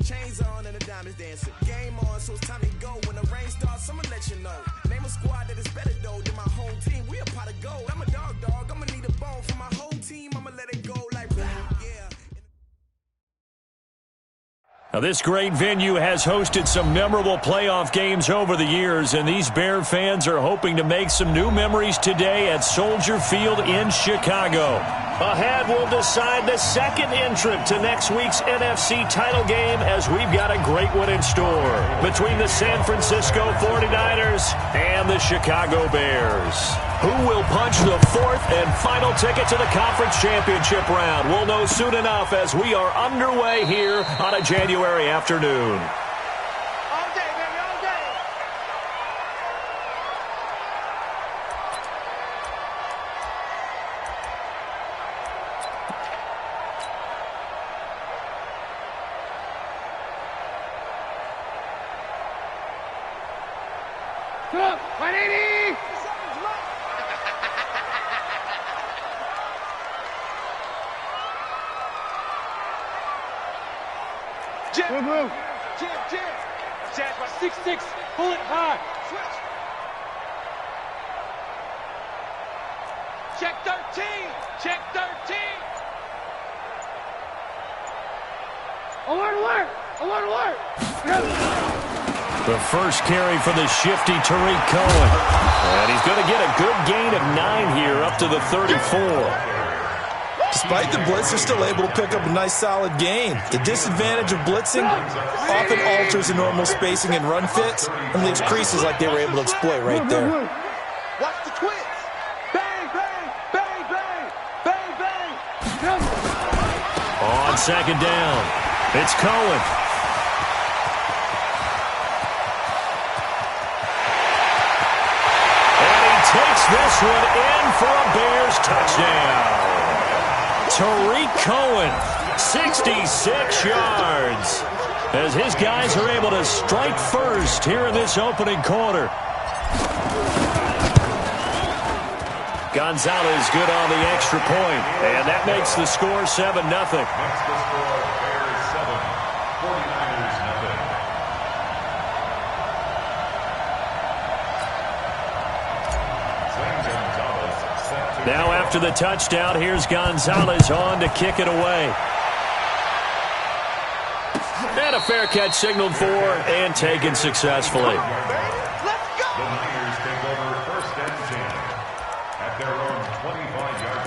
Chains on and the diamonds dancing. Game on, so it's time to go. When the rain starts, I'ma let you know. Name a squad that is better though than my home team. We a pot of gold. I'm a dog. I'ma need a bone for my whole team. I'ma let it go like yeah. Now, this great venue has hosted some memorable playoff games over the years, and these Bear fans are hoping to make some new memories today at Soldier Field in Chicago. Ahead, we'll decide the second entrant to next week's NFC title game, as we've got a great one in store between the San Francisco 49ers and the Chicago Bears. Who will punch the fourth and final ticket to the conference championship round? We'll know soon enough as we are underway here on a January afternoon. All day, baby, all day. Come on, 180! Jim, Move. Jim. Jazz by 6'6", pull it high. Switch. Check 13. Check 13. Alert! The first carry for the shifty Tariq Cohen. And he's going to get a good gain of 9 here up to the 34. Despite the blitz, they're still able to pick up a nice solid gain. The disadvantage of blitzing often alters the normal spacing and run fits and leaves creases like they were able to exploit right there. Watch the twins. Bang, bang, bang, bang, bang, bang. On second down, it's Cohen. And he takes this one in for a Bears touchdown. Tariq Cohen, 66 yards, as his guys are able to strike first here in this opening quarter. Gonzalez good on the extra point, and that makes the score 7-0. Now after the touchdown, here's Gonzalez on to kick it away. And a fair catch signaled for and taken successfully. Let's go. The Niners take over first and 10 at their own 25-yard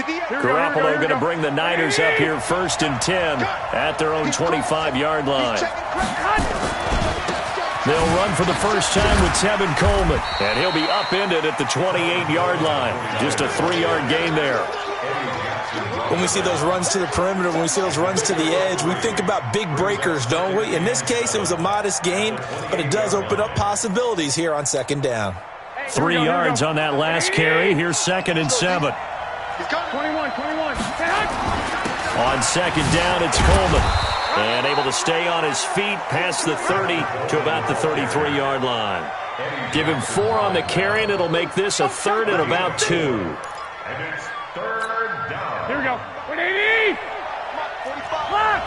line. Garoppolo going to bring the Niners up here first and 10 at their own 25-yard line. They'll run for the first time with Tevin Coleman, and he'll be upended at the 28-yard line. Just a 3-yard gain there. When we see those runs to the perimeter, when we see those runs to the edge, we think about big breakers, don't we? In this case, it was a modest gain, but it does open up possibilities here on second down. 3 yards on that last carry. Here's second and 7. 21. On second down, it's Coleman. And able to stay on his feet past the 30 to about the 33-yard line. Give him 4 on the carry, and it'll make this a third and about 2. And it's third down. Here we go. 180! Lock!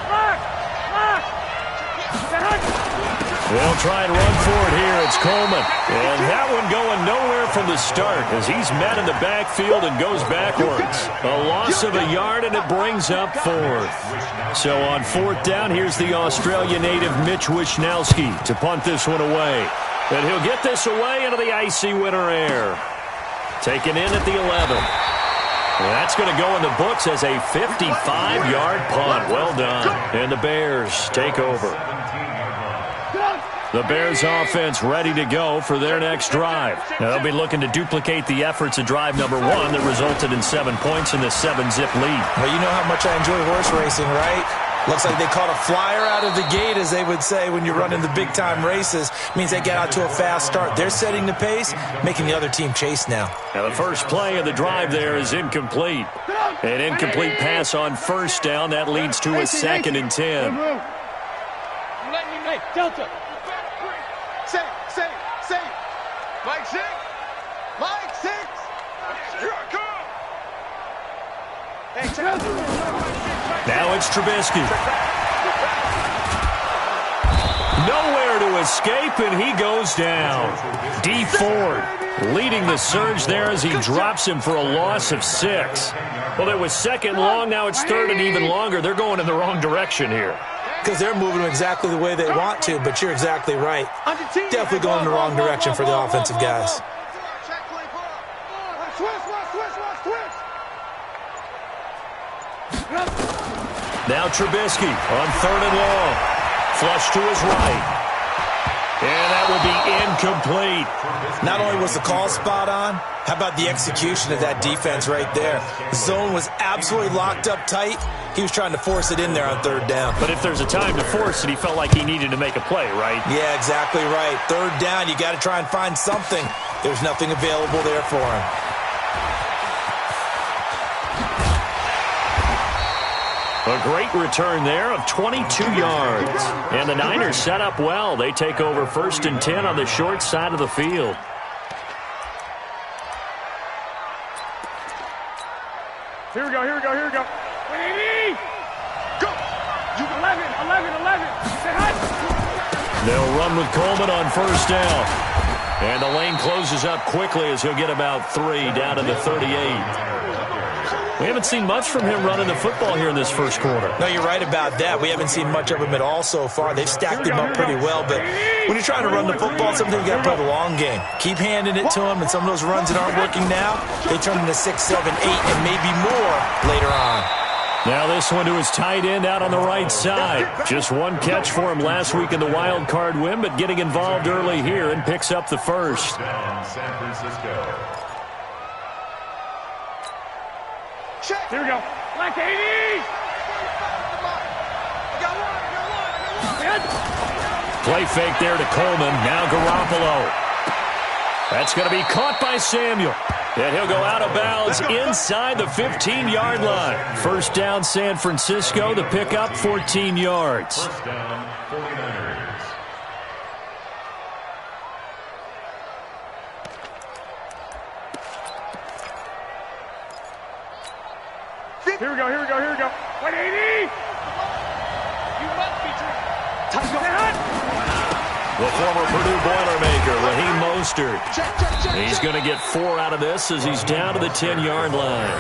They'll try and run for it here. It's Coleman. And that one going nowhere from the start as he's met in the backfield and goes backwards. A loss of a yard, and it brings up 4th. So on 4th down, here's the Australian native Mitch Wishnowsky to punt this one away. And he'll get this away into the icy winter air. Taken in at the 11. That's going to go in the books as a 55-yard punt. Well done. And the Bears take over. The Bears offense ready to go for their next drive. Now, they'll be looking to duplicate the efforts of drive number 1 that resulted in 7 points in the 7-zip lead. Well, you know how much I enjoy horse racing, right? Looks like they caught a flyer out of the gate, as they would say when you're running the big-time races. Means they get out to a fast start. They're setting the pace, making the other team chase now. Now, the first play of the drive there is incomplete. An incomplete pass on first down. That leads to a second and 10. Hey, Delta. Say. Mike 6. Here I come. Hey, check out. Now it's Trubisky. Nowhere to escape, and he goes down. D Ford leading the surge there as he drops him for a loss of 6. Well, it was second long. Now it's third and even longer. They're going in the wrong direction here. Because they're moving exactly the way they want to, but you're exactly right. Definitely going in the wrong direction for the offensive guys. Now Trubisky on third and long. Flush to his right. And that will be incomplete. Not only was the call spot on, how about the execution of that defense right there? The zone was absolutely locked up tight. He was trying to force it in there on third down. But if there's a time to force it, he felt like he needed to make a play, right? Yeah, exactly right. Third down, you got to try and find something. There's nothing available there for him. A great return there of 22 yards. And the Niners set up well. They take over 1st and 10 on the short side of the field. Here we go, here we go, here we go. 180! Go! 11. Say hi! They'll run with Coleman on 1st down. And the lane closes up quickly as he'll get about 3 down to the 38. We haven't seen much from him running the football here in this first quarter. No, you're right about that. We haven't seen much of him at all so far. They've stacked him up pretty well, but when you're trying to run the football, sometimes you got to play the long game. Keep handing it to him, and some of those runs that aren't working now, they turn into 6, 7, 8, and maybe more later on. Now this one to his tight end out on the right side. Just one catch for him last week in the wild card win, but getting involved early here and picks up the first. San Francisco. Here we go. Black 80! Play fake there to Coleman. Now Garoppolo. That's going to be caught by Samuel. And he'll go out of bounds inside the 15-yard line. 1st down, San Francisco. The pickup, 14 yards. 1st down, 49ers. Here we go, here we go, here we go. 180! You must be The former Purdue Boilermaker, Raheem Mostert. He's going to get 4 out of this as he's down to the 10-yard line.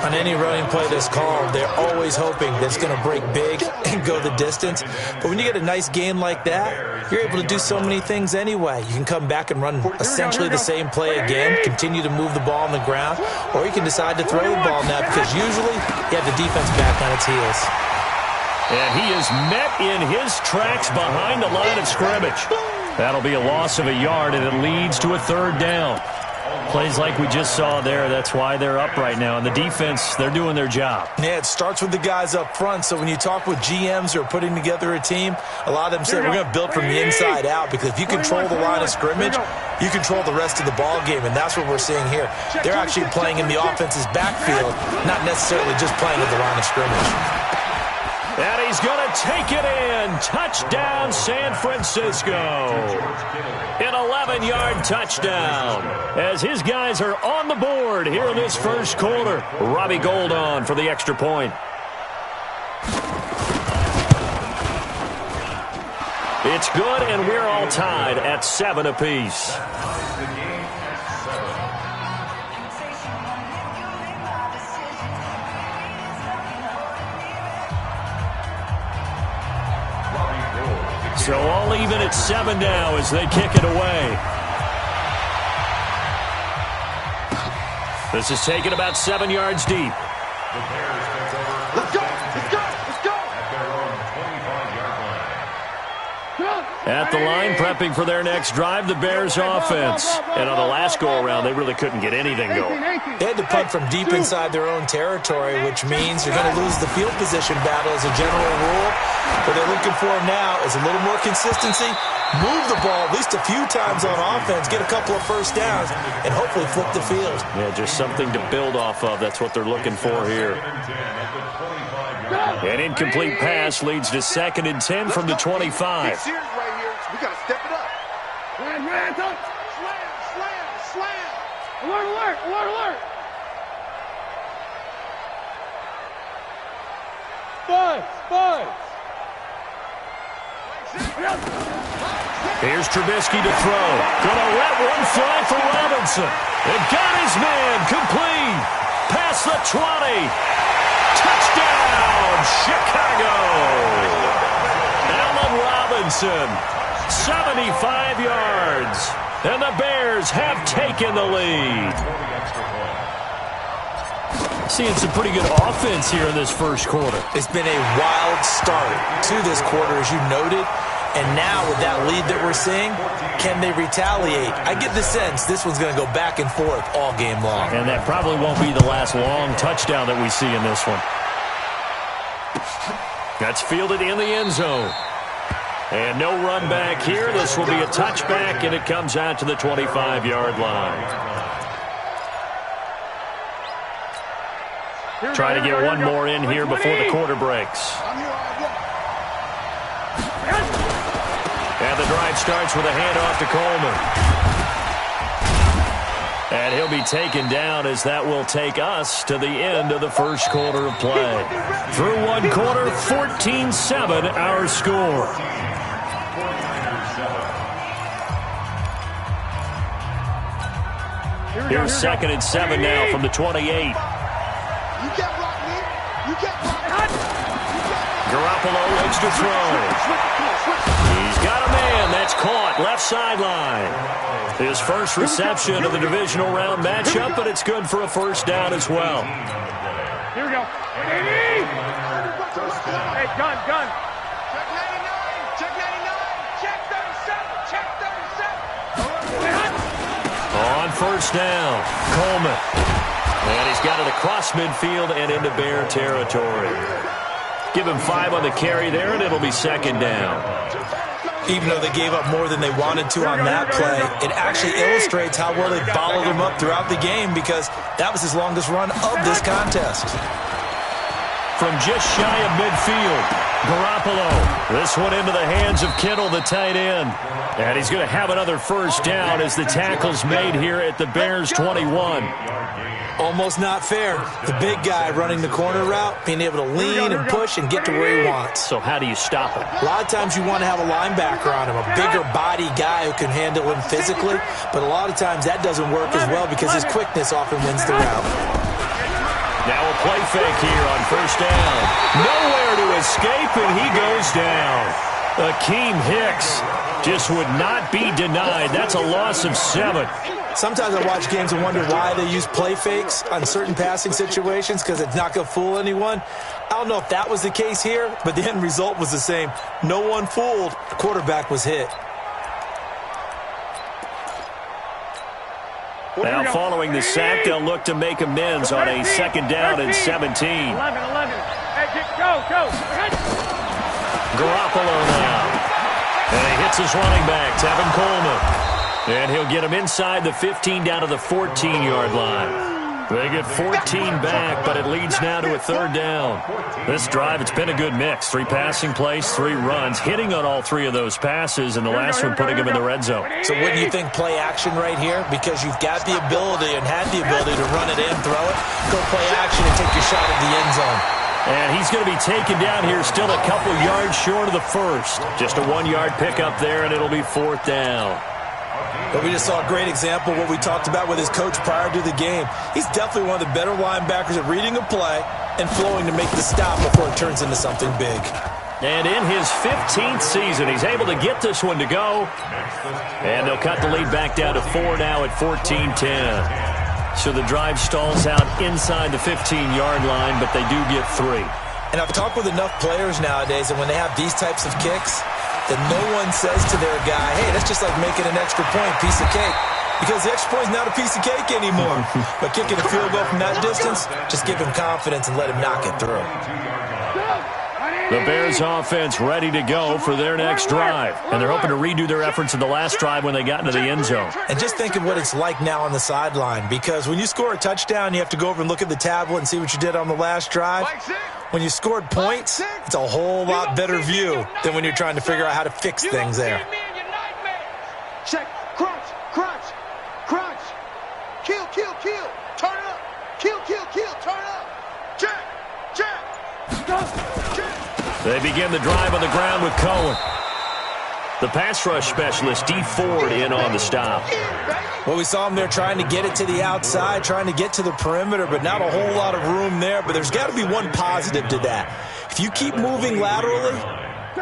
On any running play that's called, they're always hoping that it's going to break big and go the distance. But when you get a nice game like that, you're able to do so many things anyway. You can come back and run essentially the same play again, continue to move the ball on the ground, or you can decide to throw the ball now because usually you have the defense back on its heels. And he is met in his tracks behind the line of scrimmage. That'll be a loss of a yard, and it leads to a 3rd down. Plays like we just saw there, that's why they're up right now. And the defense, they're doing their job. Yeah, it starts with the guys up front. So when you talk with GMs who are putting together a team, a lot of them say we're going to build from the inside out because if you control the line of scrimmage, you control the rest of the ball game, and that's what we're seeing here. They're actually playing in the offense's backfield, not necessarily just playing at the line of scrimmage. And he's going to take it in. Touchdown, San Francisco. An 11-yard touchdown. As his guys are on the board here in this first quarter. Robbie Gould on for the extra point. It's good, and we're all tied at 7 apiece. So all even at 7 now as they kick it away. This is taken about 7 yards deep. Let's go! Let's go! Let's go! At their own 25-yard line. At the line, prepping for their next drive, the Bears offense. And on the last go-around, they really couldn't get anything going. They had to punt from deep inside their own territory, which means you're going to lose the field position battle as a general rule. What they're looking for now is a little more consistency, move the ball at least a few times on offense, get a couple of 1st downs, and hopefully flip the field. Yeah, just something to build off of. That's what they're looking for here. An incomplete pass leads to 2nd and 10 from the 25. Right here. We got to step it up. Slam, slam, slam. Alert, alert, alert, alert. Here's Trubisky to throw. Gonna let one fly for Robinson. It got his man complete. Past the 20. Touchdown, Chicago. Allen Robinson, 75 yards. And the Bears have taken the lead. Seeing some pretty good offense here in this first quarter. It's been a wild start to this quarter, as you noted. And now with that lead that we're seeing, can they retaliate? I get the sense this one's going to go back and forth all game long. And that probably won't be the last long touchdown that we see in this one. That's fielded in the end zone. And no run back here. This will be a touchback, and it comes out to the 25-yard line. Try to get one more in here before the quarter breaks. And the drive starts with a handoff to Coleman. And he'll be taken down as that will take us to the end of the first quarter of play. Through one quarter, 14-7 our score. Here's 2nd and 7 now from the 28. Garoppolo looks to throw. He's got a man. That's caught. Left sideline. His first reception of the divisional round matchup, but it's good for a first down as well. Here we go. Hey, gun. Check 99. Check 99. Check 37. Check 37. On first down, Coleman. And he's got it across midfield and into Bear territory. Give him 5 on the carry there, and it'll be 2nd down. Even though they gave up more than they wanted to on that play, it actually illustrates how well they bottled him up throughout the game, because that was his longest run of this contest. From just shy of midfield, Garoppolo. This one into the hands of Kittle, the tight end. And he's going to have another first down as the tackle's made here at the Bears' 21. Almost not fair. The big guy running the corner route, being able to lean and push and get to where he wants. So how do you stop him? A lot of times you want to have a linebacker on him, a bigger body guy who can handle him physically, but a lot of times that doesn't work as well because his quickness often wins the route. Now a play fake here on first down. Nowhere to escape, and he goes down. Akeem Hicks just would not be denied. That's a loss of 7. Sometimes I watch games and wonder why they use play fakes on certain passing situations, because it's not going to fool anyone. I don't know if that was the case here, but the end result was the same. No one fooled. The quarterback was hit. Now following the sack, they'll look to make amends on a 2nd down and 17. 11. Hey, go. Garoppolo now. And he hits his running back, Tevin Coleman. And he'll get him inside the 15 down to the 14-yard line. They get 14 back, but it leads now to a 3rd down. This drive, it's been a good mix. 3 passing plays, 3 runs, hitting on all 3 of those passes, and the last one putting him in the red zone. So wouldn't you think play action right here? Because you've got the ability and had the ability to run it in, throw it, go play action and take your shot at the end zone. And he's going to be taken down here, still a couple yards short of the first. Just a 1-yard pickup there, and it'll be 4th down. But we just saw a great example of what we talked about with his coach prior to the game. He's definitely one of the better linebackers at reading a play and flowing to make the stop before it turns into something big. And in his 15th season, he's able to get this one to go. And they'll cut the lead back down to 4 now at 14-10. So the drive stalls out inside the 15-yard line, but they do get 3. And I've talked with enough players nowadays, and when they have these types of kicks, that no one says to their guy, hey, that's just like making an extra point, piece of cake. Because the extra point is not a piece of cake anymore. But kicking a field goal from that distance, just give him confidence and let him knock it through. The Bears offense ready to go for their next drive. And they're hoping to redo their efforts in the last drive when they got into the end zone. And just think of what it's like now on the sideline. Because when you score a touchdown, you have to go over and look at the tablet and see what you did on the last drive. When you scored points, it's a whole lot better view than when you're trying to figure out how to fix things there. Check, crunch, kill, turn up, kill, turn up, check, They begin the drive on the ground with Cohen. The pass rush specialist, D. Ford, in on the stop. Well, we saw him there trying to get it to the outside, trying to get to the perimeter, but not a whole lot of room there. But there's got to be one positive to that. If you keep moving laterally,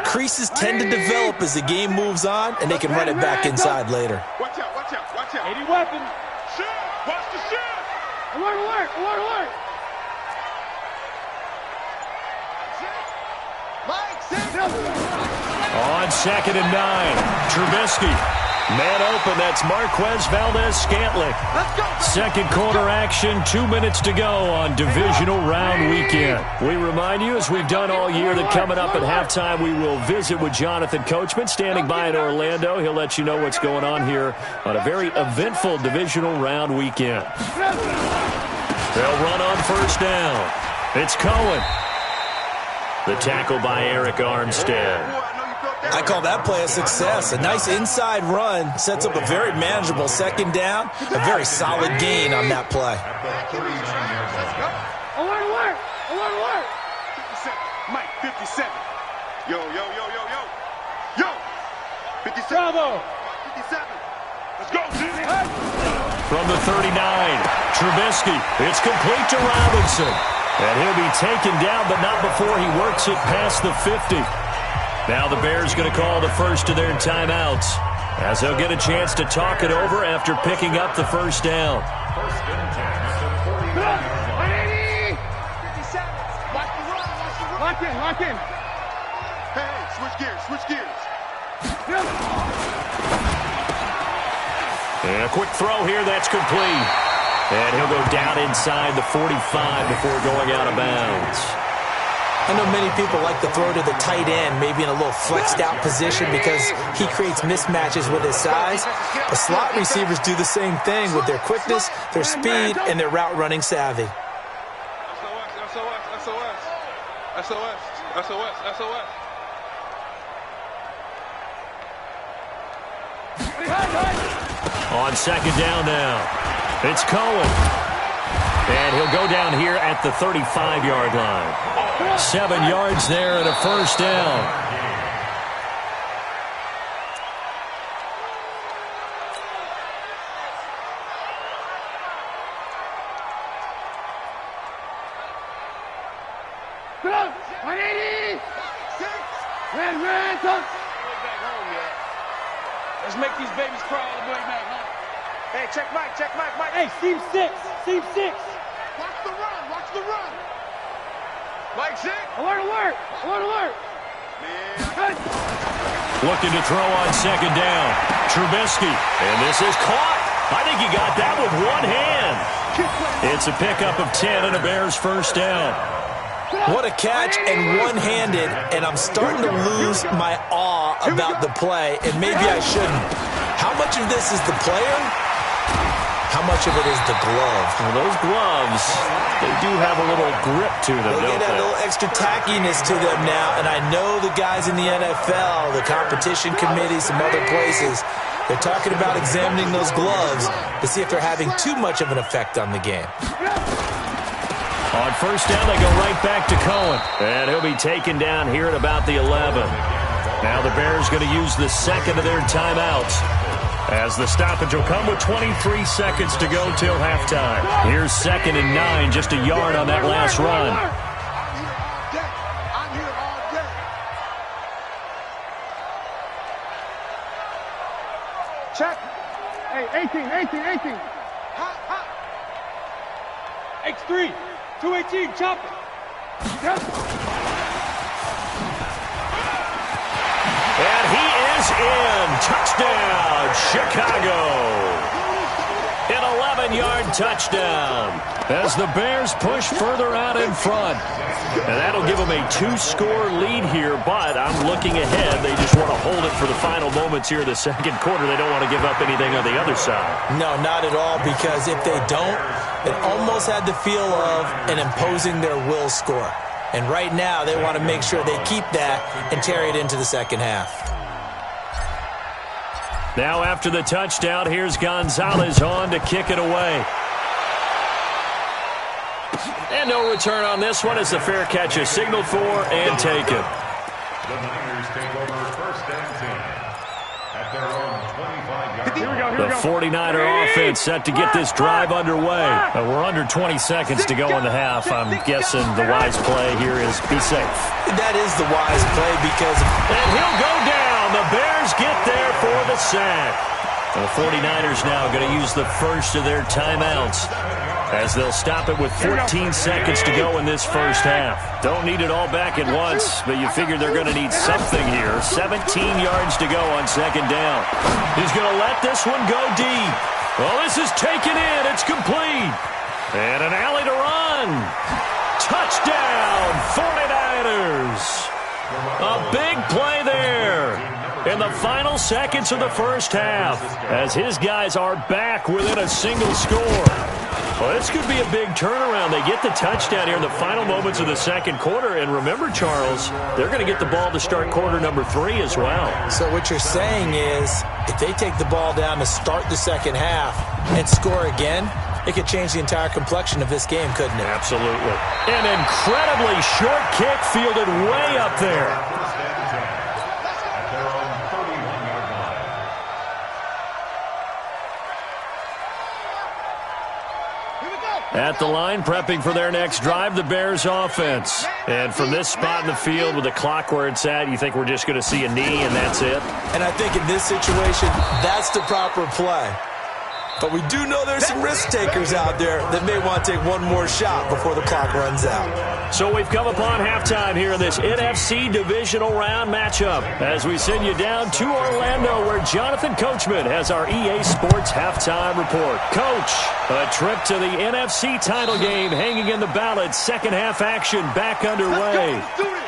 creases tend to develop as the game moves on, and they can run it back inside later. Watch out, watch out, watch out. 80 weapons. Shoot! Watch the shoot! Alert, alert, alert, alert! On 2nd and 9, Trubisky. Man open, that's Marquez Valdez-Scantling. Second quarter action, 2 minutes to go on Divisional Round Weekend. We remind you, as we've done all year, that coming up at halftime, we will visit with Jonathan Coachman, standing by in Orlando. He'll let you know what's going on here on a very eventful Divisional Round Weekend. They'll run on first down. It's Cohen. The tackle by Eric Armstead. I call that play a success. A nice inside run sets up a very manageable second down. A very solid gain on that play. Alert, alert! Alert, alert! 57. Mike, 57. Yo, yo, yo, yo, yo. Yo! 57. Bravo! 57. Let's go, Jimmy. From the 39, Trubisky. It's complete to Robinson. And he'll be taken down, but not before he works it past the 50. Now the Bears going to call the first of their timeouts, as they'll get a chance to talk it over after picking up the first down. First and 10 at the 40. 57. Watch the run, watch the run. Lock in, lock in. Hey, switch gears, switch gears. And a quick throw here, that's complete. And he'll go down inside the 45 before going out of bounds. I know many people like to throw to the tight end, maybe in a little flexed out position because he creates mismatches with his size. The slot receivers do the same thing with their quickness, their speed, and their route running savvy. SOS, SOS, SOS, SOS, SOS. On second down now, it's Cohen. And he'll go down here at the 35-yard line. 7 yards there and a first down. Let's make these babies cry all the way back home. Hey, check Mike, Mike. Hey, seam 6. Watch the run. Mike 6. Alert. Man. Looking to throw on second down. Trubisky. And this is caught. I think he got that with one hand. It's a pickup of 10 and a Bears first down. What a catch, and one-handed, and I'm starting to lose my awe about the play, and maybe I shouldn't. How much of this is the player? How much of it is the glove? Well, those gloves, they do have a little grip to them, They don't get a they? little extra tackiness to them now, and I know the guys in the NFL, the competition committee, some other places, they're talking about examining those gloves to see if they're having too much of an effect on the game. On first down, they go right back to Cohen. And he'll be taken down here at about the 11. Now the Bears going to use the second of their timeouts, as the stoppage will come with 23 seconds to go till halftime. Here's 2nd and 9, just a yard on that last run. I'm here all day. Check. Hey, 18. Hot. X3. 218, chop it. And he is in. Touchdown, Chicago. An 11-yard touchdown as the Bears push further out in front. And that'll give them a 2-score lead here, but I'm looking ahead. They just want to hold it for the final moments here in the second quarter. They don't want to give up anything on the other side. No, not at all, because if they don't, it almost had the feel of an imposing their will score. And right now, they want to make sure they keep that and carry it into the second half. Now after the touchdown, here's Gonzalez on to kick it away. And no return on this one as the fair catch is signaled for and taken. The Niners take over first and 10 at their own 25-yard line. The 49er offense set to get this drive underway. We're under 20 seconds to go in the half. I'm guessing the wise play here is be safe. That is the wise play because... And he'll go down. The Bears get there for the sack. The 49ers now going to use the first of their timeouts as they'll stop it with 14 seconds to go in this first half. Don't need it all back at once, but you figure they're going to need something here. 17 yards to go on second down. He's going to let this one go deep. Well, this is taken in. It's complete. And an alley to run. Touchdown, 49ers. A big play there in the final seconds of the first half as his guys are back within a single score. Well, this could be a big turnaround. They get the touchdown here in the final moments of the second quarter. And remember, Charles, they're going to get the ball to start quarter number 3 as well. So what you're saying is if they take the ball down to start the second half and score again, it could change the entire complexion of this game, couldn't it? Absolutely. An incredibly short kick fielded way up there. At their own 31-yard line. At the line, prepping for their next drive, the Bears offense. And from this spot in the field with the clock where it's at, you think we're just going to see a knee and that's it? And I think in this situation, that's the proper play. But we do know there's some risk takers out there that may want to take one more shot before the clock runs out. So we've come upon halftime here in this NFC Divisional Round matchup as we send you down to Orlando where Jonathan Coachman has our EA Sports Halftime Report. Coach, a trip to the NFC title game hanging in the balance. Second half action back underway. Let's do it.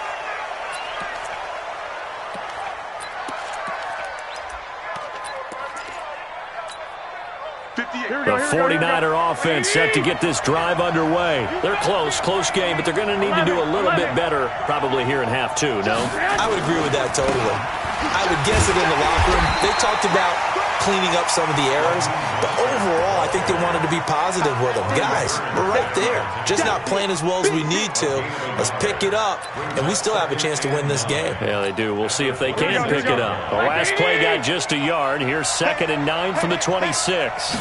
The 49er offense set to get this drive underway. They're close game, but they're going to need to do a little bit better probably here in half 2, no? I would agree with that totally. I would guess it in the locker room. They talked about cleaning up some of the errors, but overall, I think they wanted to be positive with them. Guys, we're right there. Just not playing as well as we need to. Let's pick it up, and we still have a chance to win this game. Yeah, they do. We'll see if they can pick it up. The last play got just a yard. Here's 2nd and 9 from the 26.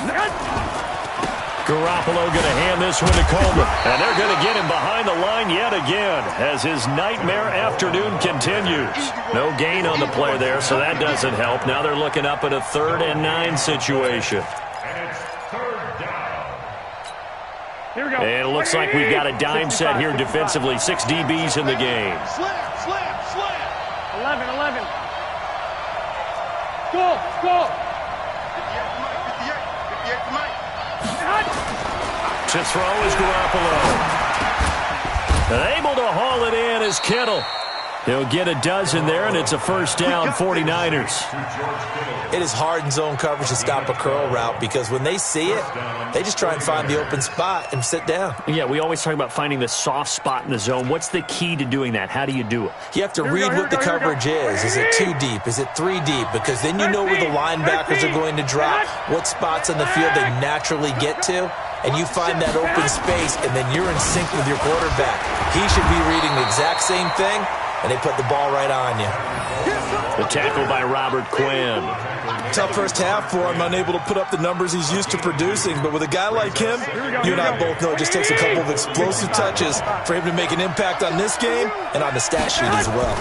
Garoppolo going to hand this one to Coleman. And they're going to get him behind the line yet again as his nightmare afternoon continues. No gain on the play there, so that doesn't help. Now they're looking up at a 3rd and 9 situation. And it's 3rd down. Here we go. And it looks like we've got a dime set here defensively. 6 DBs in the game. Slam. 11. Go. 58 to Mike. To throw is Garoppolo. And able to haul it in is Kittle. He'll get a dozen there, and it's a first down, 49ers. It is hard in zone coverage to stop a curl route because when they see it, they just try and find the open spot and sit down. Yeah, we always talk about finding the soft spot in the zone. What's the key to doing that? How do you do it? You have to read what the coverage is. Is it 2 deep? Is it 3 deep? Because then you know where the linebackers are going to drop, what spots on the field they naturally get to, and you find that open space, and then you're in sync with your quarterback. He should be reading the exact same thing, and they put the ball right on you. The tackle by Robert Quinn. Tough first half for him, unable to put up the numbers he's used to producing. But with a guy like him, you and I both know it just takes a couple of explosive touches for him to make an impact on this game and on the stat sheet as well.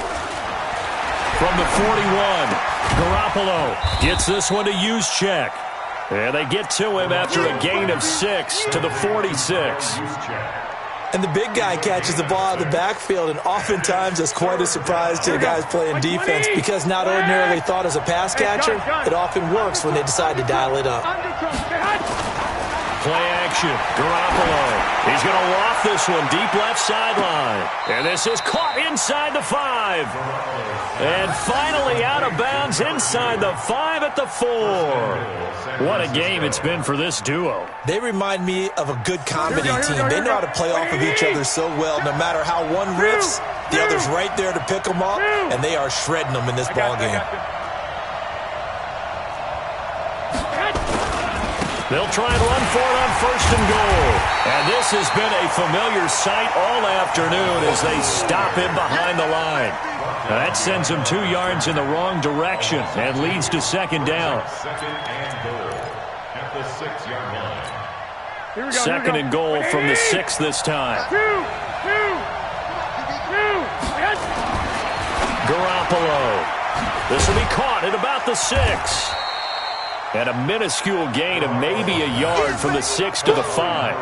From the 41, Garoppolo gets this one to Juszczyk. And they get to him after a gain of 6 to the 46. And the big guy catches the ball out of the backfield, and oftentimes that's quite a surprise to the guys playing defense because not ordinarily thought as a pass catcher, it often works when they decide to dial it up. Play action. Garoppolo. He's going to loft this one deep left sideline. And this is caught inside the 5. And finally out of bounds inside the 5 at the 4. What a game it's been for this duo. They remind me of a good comedy team. They know how to play off of each other so well. No matter how one riffs, the other's right there to pick them up, and they are shredding them in this ball game. They'll try and run for it on 1st and goal. And this has been a familiar sight all afternoon as they stop him behind the line. That sends him 2 yards in the wrong direction and leads to second down. Second and goal at the 6-yard line. Second and goal from the 6 this time. Garoppolo. This will be caught at about the 6. And a minuscule gain of maybe a yard from the 6 to the 5.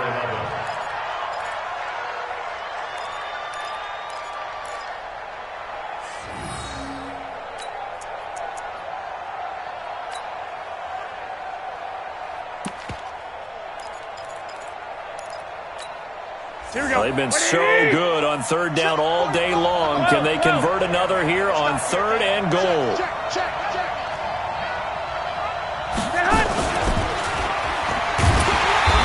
They've been so good on third down all day long. Can they convert another here on third and goal?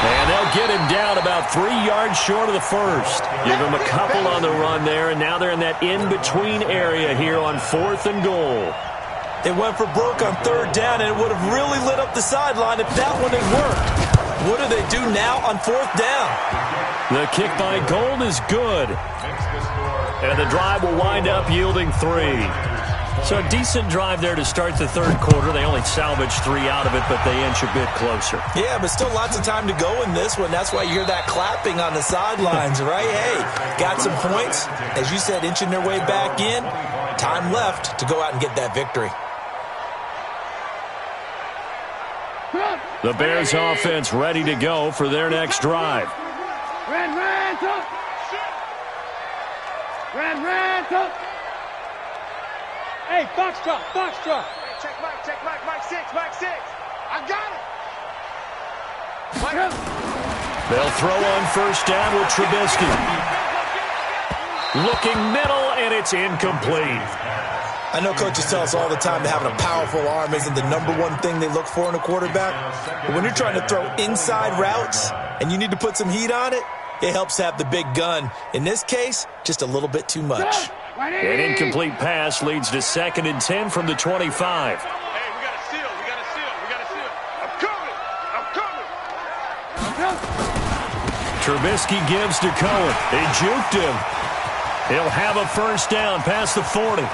And they'll get him down about 3 yards short of the first. Give him a couple on the run there, and now they're in that in-between area here on fourth and goal. They went for broke on third down, and it would have really lit up the sideline if that one had worked. What do they do now on fourth down? The kick by Gold is good. And the drive will wind up yielding 3. So a decent drive there to start the third quarter. They only salvaged 3 out of it, but they inch a bit closer. Yeah, but still lots of time to go in this one. That's why you hear that clapping on the sidelines, right? Hey, got some points. As you said, inching their way back in. Time left to go out and get that victory. The Bears offense ready to go for their next drive. Ran, top. Ran, top. Hey, box drop. Hey, check Mike 6. I got it. They'll throw on first down with Trubisky. Looking middle, and it's incomplete. I know coaches tell us all the time that having a powerful arm isn't the #1 thing they look for in a quarterback. But when you're trying to throw inside routes and you need to put some heat on it, it helps to have the big gun. In this case, just a little bit too much. An incomplete pass leads to 2nd and 10 from the 25. Hey, we got a seal. I'm coming. Trubisky gives to Cohen. They juked him. He'll have a first down past the 40.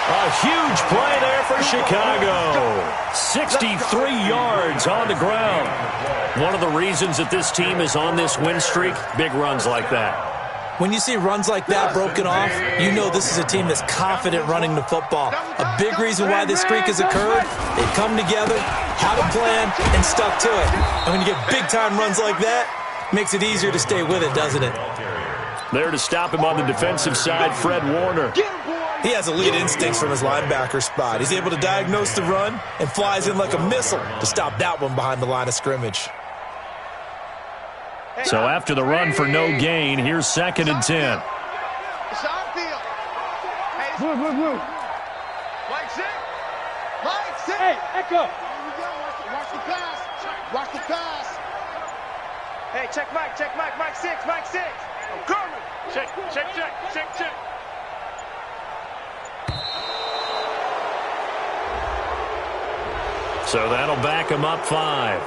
A huge play there for Chicago. 63 yards on the ground. One of the reasons that this team is on this win streak, big runs like that. When you see runs like that broken off, you know this is a team that's confident running the football. A big reason why this streak has occurred, they've come together, had a plan, and stuck to it. And when you get big-time runs like that, it makes it easier to stay with it, doesn't it? There to stop him on the defensive side, Fred Warner. He has elite instincts from his linebacker spot. He's able to diagnose the run and flies in like a missile to stop that one behind the line of scrimmage. So after the run for no gain, here's 2nd and 10. Move. Mike 6. Hey, Echo. Watch the pass. Hey, check Mike. Mike 6. I'm coming. Check. So that'll back him up 5.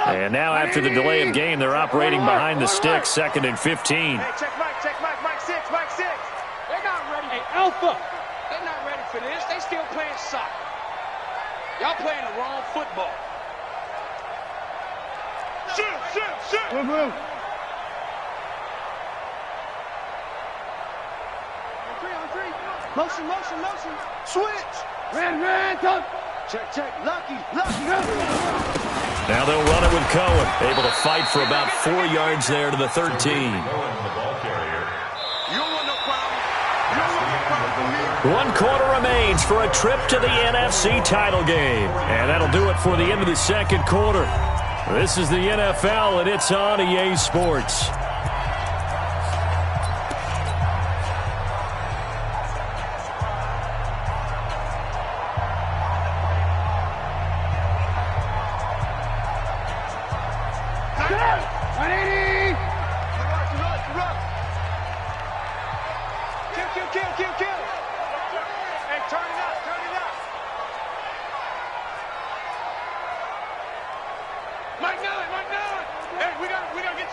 And now after the delay of game, they're operating behind the sticks, 2nd and 15. Hey, check Mike. Mike 6. They're not ready. Hey, Alpha. They're not ready for this. They still playing soccer. Y'all playing the wrong football. Shoot. Move. Motion. Switch. Ran, top. Check. Lucky. Now they'll run it with Cohen. Able to fight for about 4 yards there to the 13. One quarter remains for a trip to the NFC title game. And that'll do it for the end of the second quarter. This is the NFL, and it's on EA Sports.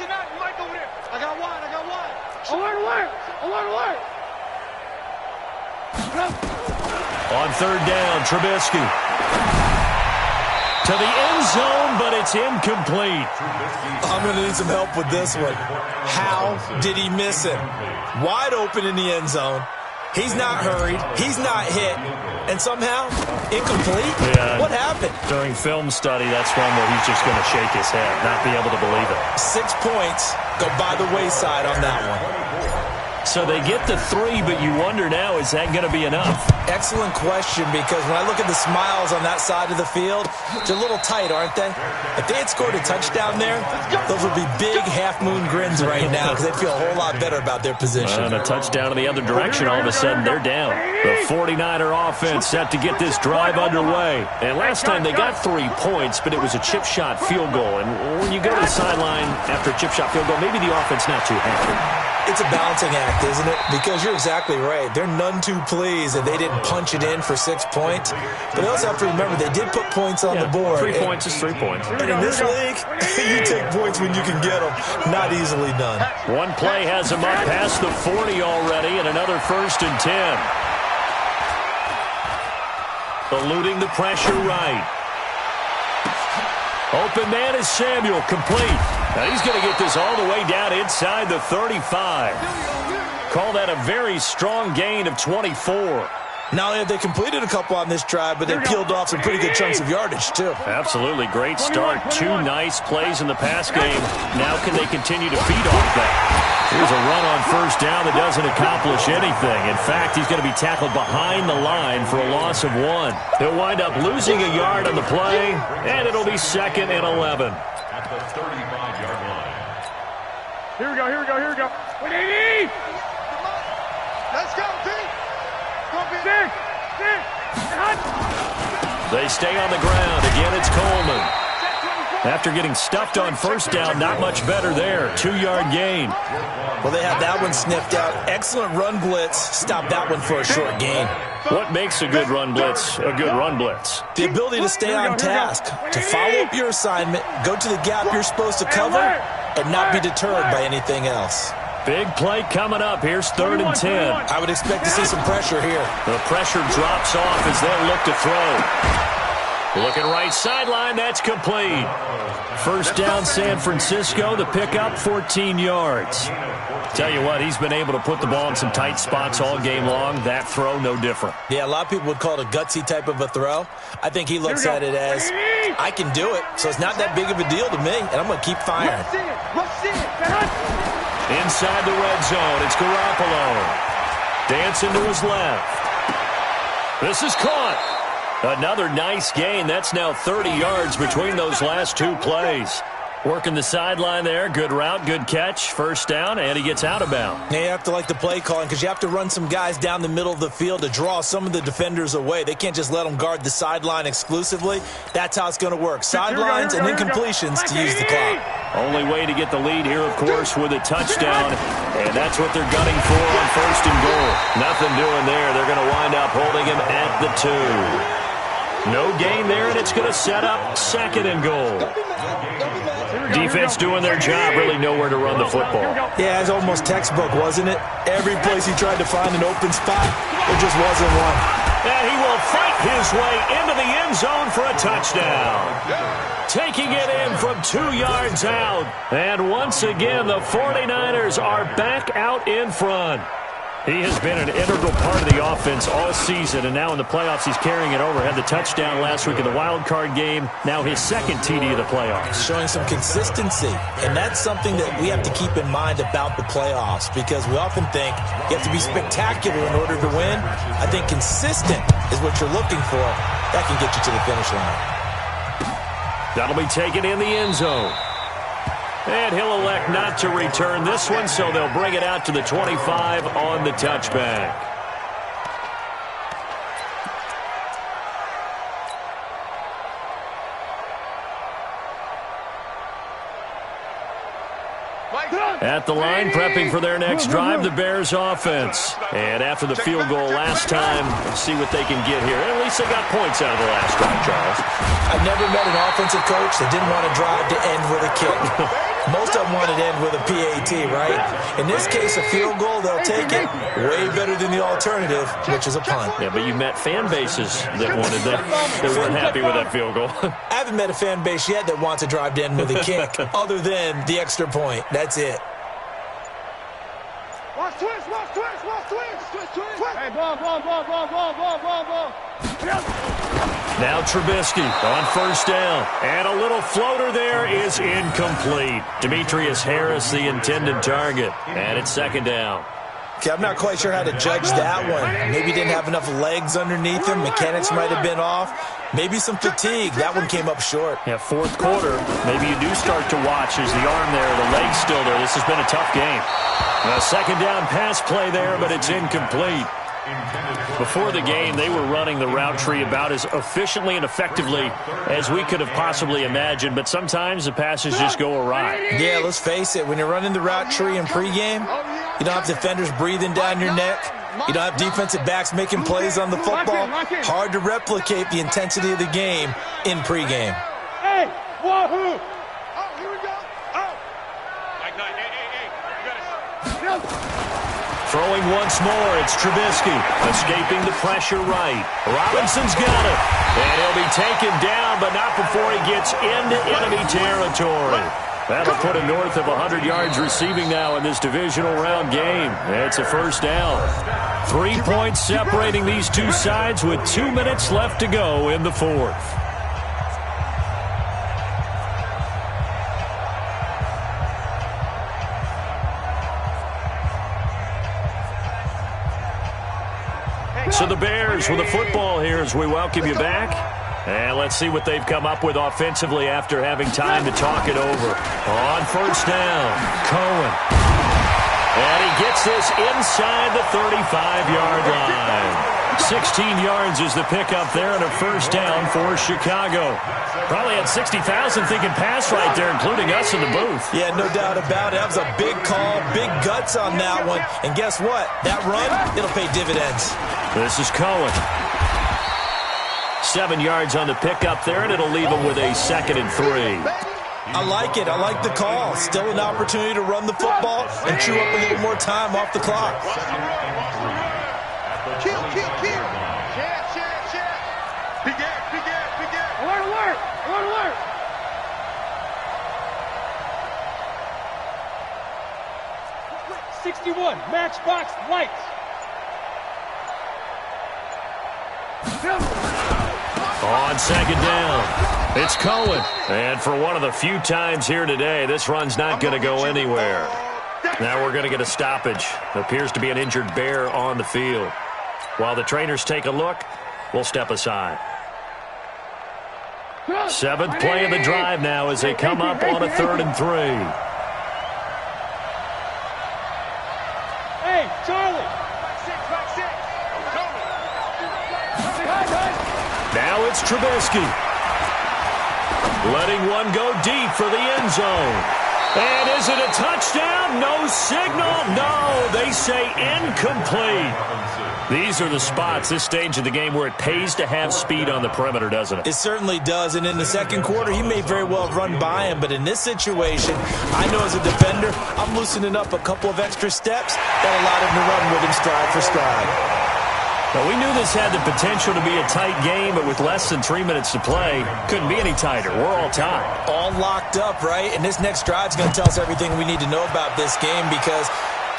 Listen up, Mike over there. I got wide. Alert. On third down, Trubisky. To the end zone, but it's incomplete. I'm going to need some help with this one. How did he miss it? Wide open in the end zone. He's not hurried. He's not hit. And somehow, incomplete? Yeah. What happened? During film study, that's one where he's just going to shake his head, not be able to believe it. 6 points go by the wayside on that one. So they get the 3, but you wonder now, is that going to be enough? Excellent question, because when I look at the smiles on that side of the field, they're a little tight, aren't they? If they had scored a touchdown there, those would be big half-moon grins right now because they'd feel a whole lot better about their position. And a touchdown in the other direction, all of a sudden they're down. The 49er offense set to get this drive underway. And last time they got 3 points, but it was a chip shot field goal. And when you go to the sideline after a chip shot field goal, maybe the offense not too happy. It's a balancing act, isn't it? Because you're exactly right. They're none too pleased that they didn't punch it in for 6 points. But they also have to remember they did put points on the board. 3 points is 3 points. And in this league, you take points when you can get them. Not easily done. One play has him up past the 40 already, and another 1st and 10. Eluding the pressure right. Open man is Samuel, complete. Now he's going to get this all the way down inside the 35. Call that a very strong gain of 24. Not only have they completed a couple on this drive, but they peeled off some pretty good chunks of yardage, too. Absolutely. Great start. 2 nice plays in the pass game. Now can they continue to feed off that? Here's a run on 1st down that doesn't accomplish anything. In fact, he's going to be tackled behind the line for a loss of 1. He'll wind up losing a yard on the play, and it'll be 2nd and 11. At the 35-yard line. Here we go. 180! Let's go, T! They stay on the ground. Again, it's Coleman. After getting stuffed on 1st down, not much better there. 2-yard gain. Well, they had that one sniffed out. Excellent run blitz. Stop that one for a short gain. What makes a good run blitz a good run blitz? The ability to stay on task, to follow up your assignment, go to the gap you're supposed to cover, and not be deterred by anything else. Big play coming up. Here's 3rd and 10. I would expect to see some pressure here. The pressure drops off as they'll look to throw. Looking right sideline, that's complete. 1st down, San Francisco. The pickup, 14 yards. Tell you what, he's been able to put the ball in some tight spots all game long. That throw, no different. Yeah, a lot of people would call it a gutsy type of a throw. I think he looks at it as, I can do it, so it's not that big of a deal to me, and I'm going to keep firing. Inside the red zone, it's Garoppolo. Dancing to his left. This is caught. Another nice gain. That's now 30 yards between those last 2 plays. Working the sideline there. Good route, good catch. 1st down, and he gets out of bounds. Yeah, you have to like the play calling because you have to run some guys down the middle of the field to draw some of the defenders away. They can't just let them guard the sideline exclusively. That's how it's going to work. Sidelines and incompletions to use the clock. Only way to get the lead here, of course, with a touchdown. And that's what they're gunning for on 1st and goal. Nothing doing there. They're going to wind up holding him at the 2. No gain there, and it's going to set up 2nd and goal. Defense doing their job, really nowhere to run the football. Yeah, it's almost textbook, wasn't it? Every place he tried to find an open spot, there just wasn't one. And he will fight his way into the end zone for a touchdown. Taking it in from 2 yards out. And once again, the 49ers are back out in front. He has been an integral part of the offense all season, and now in the playoffs he's carrying it over. Had the touchdown last week in the wild card game. Now his 2nd TD of the playoffs. Showing some consistency, and that's something that we have to keep in mind about the playoffs because we often think you have to be spectacular in order to win. I think consistent is what you're looking for. That can get you to the finish line. That'll be taken in the end zone. And he'll elect not to return this one, so they'll bring it out to the 25 on the touchback. At the line, prepping for their next drive, the Bears offense. And after the field goal last time, see what they can get here. At least they got points out of the last drive, Charles. I've never met an offensive coach that didn't want to drive to end with a kick. Most of them want it to end with a PAT, right? In this case, a field goal, they'll take it way better than the alternative, which is a punt. Yeah, but you met fan bases that wanted that. They weren't happy with that field goal. I haven't met a fan base yet that wants to drive to end with a kick other than the extra point. That's it. Watch twist, watch twist, watch twist, twist, twist. Hey, ball. Now Trubisky on first down. And a little floater there is incomplete. Demetrius Harris, the intended target. And it's second down. Okay, I'm not quite sure how to judge that one. Maybe he didn't have enough legs underneath him. Mechanics might have been off. Maybe some fatigue. That one came up short. Yeah, fourth quarter, maybe you do start to watch. There's the arm there, the leg's still there. This has been a tough game. A second down pass play there, but it's incomplete. Before the game, they were running the route tree about as efficiently and effectively as we could have possibly imagined, but sometimes the passes just go awry. Yeah, let's face it. When you're running the route tree in pregame, you don't have defenders breathing down your neck. You don't have defensive backs making plays on the football. Hard to replicate the intensity of the game in pregame. Hey, wahoo! Oh, here we go. Oh. Hey, you got it. Throwing once more, it's Trubisky, escaping the pressure right. Robinson's got it, and he'll be taken down, but not before he gets into enemy territory. That'll put him north of 100 yards receiving now in this divisional round game. It's a first down. 3 points separating these two sides with 2 minutes left to go in the fourth. So the Bears with the football here as we welcome you back. And let's see what they've come up with offensively after having time to talk it over. On first down, Cohen. And he gets this inside the 35-yard line. 16 yards is the pickup there and a first down for Chicago. Probably had 60,000 thinking pass right there, including us in the booth. Yeah, no doubt about it. That was a big call, big guts on that one. And guess what? That run, it'll pay dividends. This is Cohen. 7 yards on the pickup there, and it'll leave him with a 2nd and 3. I like it. I like the call. Still an opportunity to run the football and chew up a little more time off the clock. Kill. Check. Begin. Alert. 61, matchbox lights. On second down, it's Cohen. And for one of the few times here today, this run's not going to go anywhere. Now we're going to get a stoppage. Appears to be an injured Bear on the field. While the trainers take a look, we'll step aside. 7th play of the drive now as they come up on a 3rd and 3. Hey, Charlie. Now it's Trubisky. Letting one go deep for the end zone. And is it a touchdown? No signal. No, they say incomplete. These are the spots, this stage of the game, where it pays to have speed on the perimeter, doesn't it? It certainly does. And in the second quarter, he may very well have run by him. But in this situation, I know as a defender, I'm loosening up a couple of extra steps that allowed him to run with him stride for stride. Well, we knew this had the potential to be a tight game, but with less than 3 minutes to play, couldn't be any tighter. We're all tied. All locked up, right? And this next drive's going to tell us everything we need to know about this game because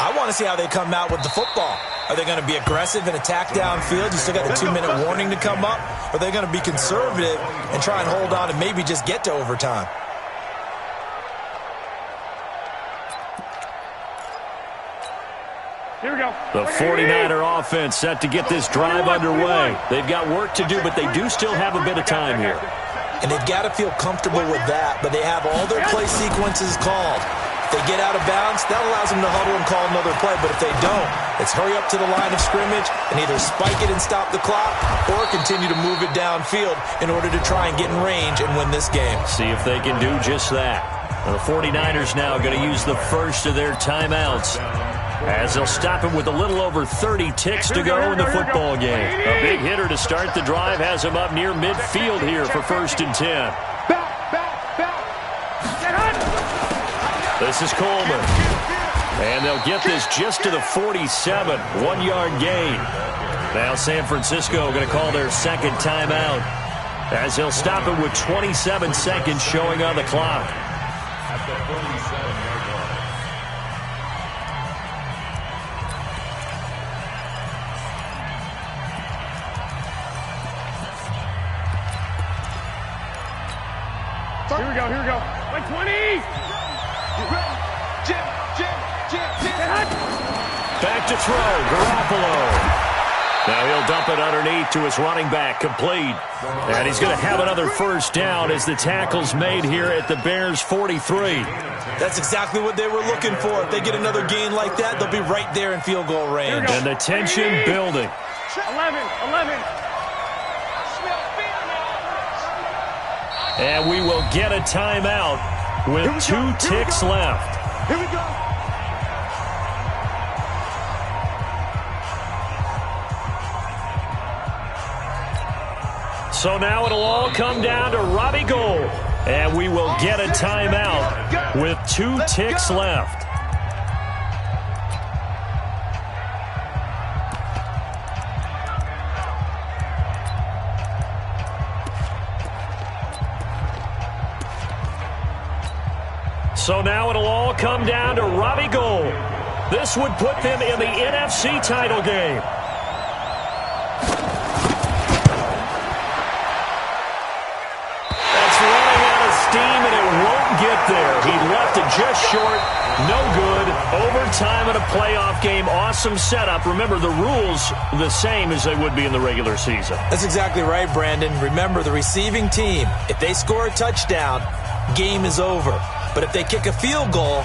I want to see how they come out with the football. Are they going to be aggressive and attack downfield? You still got the 2-minute warning to come up? Or are they going to be conservative and try and hold on and maybe just get to overtime? Here we go. The 49er offense set to get this drive underway. They've got work to do, but they do still have a bit of time here. And they've got to feel comfortable with that, but they have all their play sequences called. If they get out of bounds, that allows them to huddle and call another play, but if they don't, it's hurry up to the line of scrimmage and either spike it and stop the clock or continue to move it downfield in order to try and get in range and win this game. See if they can do just that. The 49ers now going to use the first of their timeouts as they'll stop him with a little over 30 ticks to go in the football game. A big hitter to start the drive has him up near midfield here for 1st and 10. This is Coleman. And they'll get this just to the 47. 1-yard gain. Now San Francisco going to call their second timeout, as they'll stop it with 27 seconds showing on the clock. At the 47-yard line. Here we go. Like 20! Jim. Back to throw, Garoppolo. Now he'll dump it underneath to his running back, complete. And he's going to have another first down as the tackle's made here at the Bears' 43. That's exactly what they were looking for. If they get another gain like that, they'll be right there in field goal range. And the tension building. 11. And we will get a timeout with 2 ticks left. Here we go. So now it'll all come down to Robbie Gould. And we will get a timeout with 2 ticks left. So now it'll all come down to Robbie Gould. This would put them in the NFC title game. That's running out of steam, and it won't get there. He left it just short. No good. Overtime in a playoff game. Awesome setup. Remember, the rules the same as they would be in the regular season. That's exactly right, Brandon. Remember, the receiving team, if they score a touchdown, game is over. But if they kick a field goal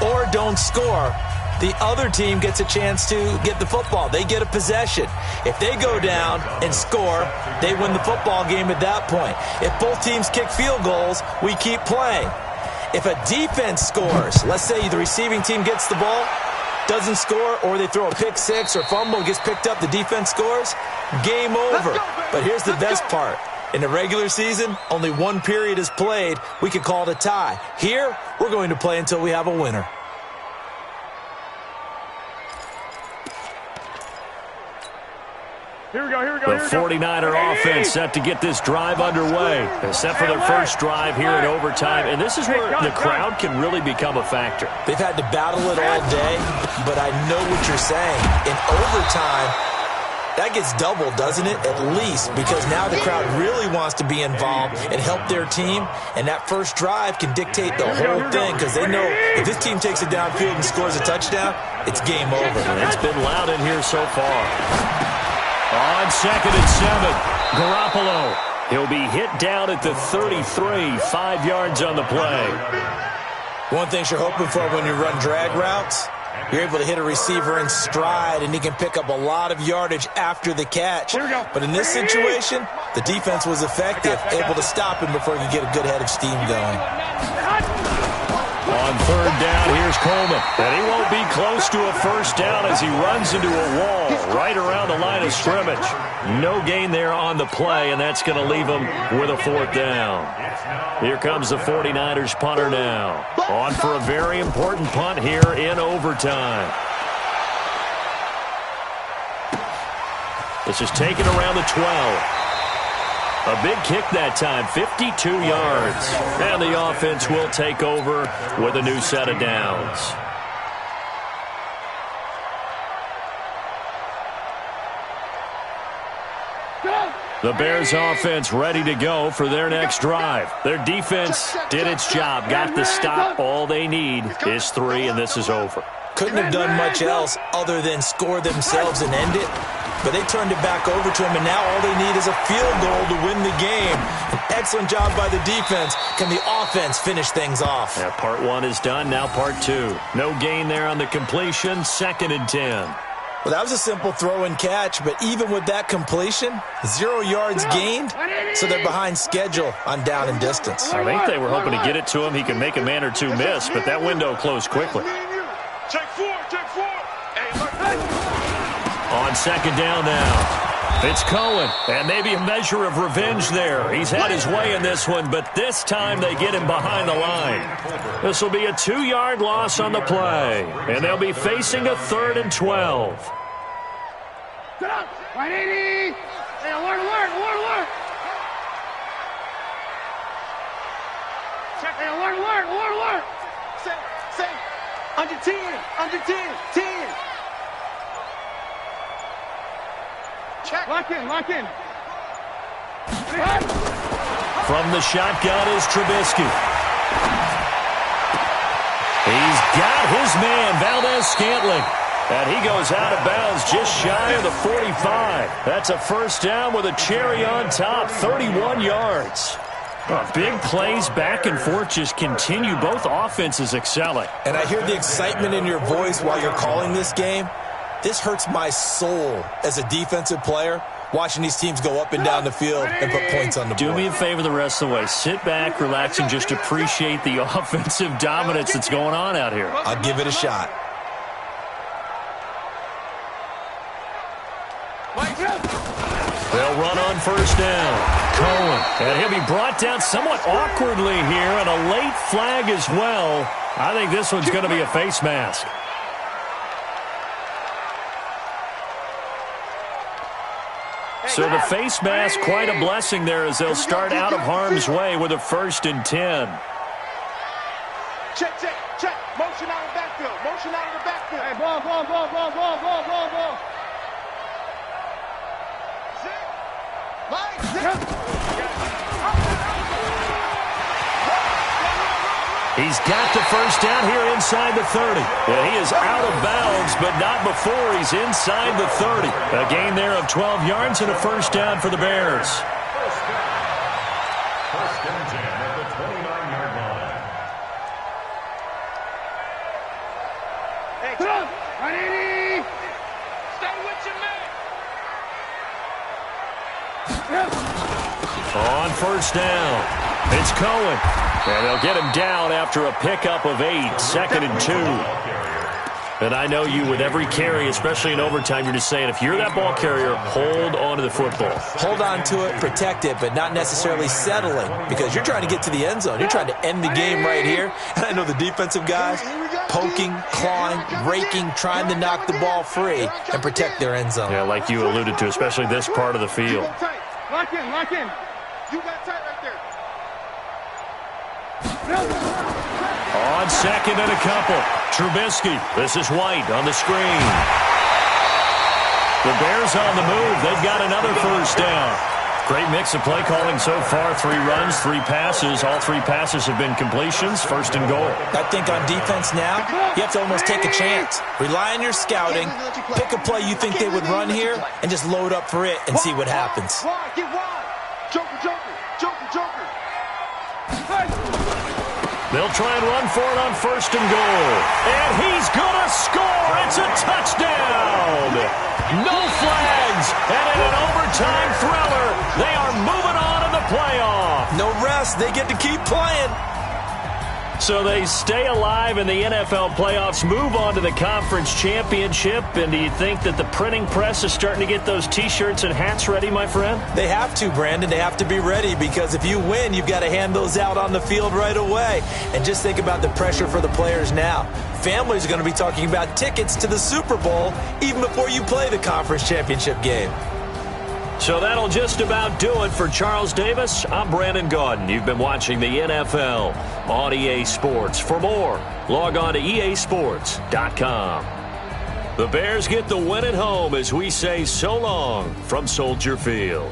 or don't score, the other team gets a chance to get the football. They get a possession. If they go down and score, they win the football game at that point. If both teams kick field goals, we keep playing. If a defense scores, let's say the receiving team gets the ball, doesn't score, or they throw a pick six or fumble and gets picked up, the defense scores, game over. But here's the best part. In the regular season, only one period is played. We could call it a tie. Here, we're going to play until we have a winner. Here we go. The 49er offense set to get this drive underway. Set for their first drive here in overtime. And this is where the crowd can really become a factor. They've had to battle it all day, but I know what you're saying. In overtime, that gets doubled, doesn't it? At least, because now the crowd really wants to be involved and help their team, and that first drive can dictate the whole thing, because they know if this team takes it downfield and scores a touchdown, it's game over. And it's been loud in here so far. On 2nd and 7, Garoppolo. He'll be hit down at the 33, 5 yards on the play. One thing you're hoping for when you run drag routes, you're able to hit a receiver in stride, and he can pick up a lot of yardage after the catch. But in this situation, the defense was effective, able to stop him before he could get a good head of steam going. On 3rd down, here's Coleman. And he won't be close to a first down as he runs into a wall right around the line of scrimmage. No gain there on the play, and that's going to leave him with a 4th down. Here comes the 49ers punter now. On for a very important punt here in overtime. This is taken around the 12. A big kick that time, 52 yards. And the offense will take over with a new set of downs. The Bears offense ready to go for their next drive. Their defense did its job, got the stop. All they need is 3, and this is over. Couldn't have done much else other than score themselves and end it. But they turned it back over to him, and now all they need is a field goal to win the game. An excellent job by the defense. Can the offense finish things off? Yeah, part 1 is done, now part 2. No gain there on the completion, 2nd and 10. Well, that was a simple throw and catch, but even with that completion, 0 yards gained, so they're behind schedule on down and distance. I think they were hoping to get it to him. He could make a man or two miss, but that window closed quickly. Check 4. On 2nd down now. It's Cohen, and maybe a measure of revenge there. He's had his way in this one, but this time they get him behind the line. This will be a 2-yard loss on the play, and they'll be facing a 3rd and 12. Get up! 180! Hey, alert! Check, hey, alert! Say, under 10, 10. Check. Lock in. From the shotgun is Trubisky. He's got his man, Valdez-Scantling. And he goes out of bounds just shy of the 45. That's a first down with a cherry on top, 31 yards. Big plays back and forth just continue. Both offenses excelling. And I hear the excitement in your voice while you're calling this game. This hurts my soul as a defensive player, watching these teams go up and down the field and put points on the board. Do me a favor the rest of the way. Sit back, relax, and just appreciate the offensive dominance that's going on out here. I'll give it a shot. They'll run on first down. Cohen, and he'll be brought down somewhat awkwardly here, and a late flag as well. I think this one's going to be a face mask. So the face mask, quite a blessing there as they'll start out of harm's way with a 1st and 10. Check. Motion out of the backfield. Hey, ball. He's got the first down here inside the 30. Yeah, he is out of bounds, but not before he's inside the 30. A gain there of 12 yards and a first down for the Bears. First and 10 at the 29-yard line. Hey, come on, 180. Stay with your man. On first down, it's Cohen. And they'll get him down after a pickup of 8, 2nd and 2. And I know you, with every carry, especially in overtime, you're just saying, if you're that ball carrier, hold on to the football. Hold on to it, protect it, but not necessarily settling, because you're trying to get to the end zone. You're trying to end the game right here. And I know the defensive guys poking, clawing, raking, trying to knock the ball free and protect their end zone. Yeah, like you alluded to, especially this part of the field. Lock in. You got tight right there. On second and a couple, Trubisky. This is White on the screen. The Bears on the move. They've got another first down. Great mix of play calling so far. 3 runs, 3 passes. All 3 passes have been completions. 1st and goal. I think on defense now, you have to almost take a chance. Rely on your scouting. Pick a play you think they would run here and just load up for it and see what happens. Get wide. Joker. They'll try and run for it on 1st and goal. And he's going to score. It's a touchdown. No flags. And in an overtime thriller, they are moving on in the playoff. No rest. They get to keep playing. So they stay alive in the NFL playoffs, move on to the conference championship. And do you think that the printing press is starting to get those T-shirts and hats ready, my friend? They have to, Brandon. They have to be ready, because if you win, you've got to hand those out on the field right away. And just think about the pressure for the players now. Families are going to be talking about tickets to the Super Bowl even before you play the conference championship game. So that'll just about do it for Charles Davis. I'm Brandon Gaudin. You've been watching the NFL on EA Sports. For more, log on to easports.com. The Bears get the win at home as we say so long from Soldier Field.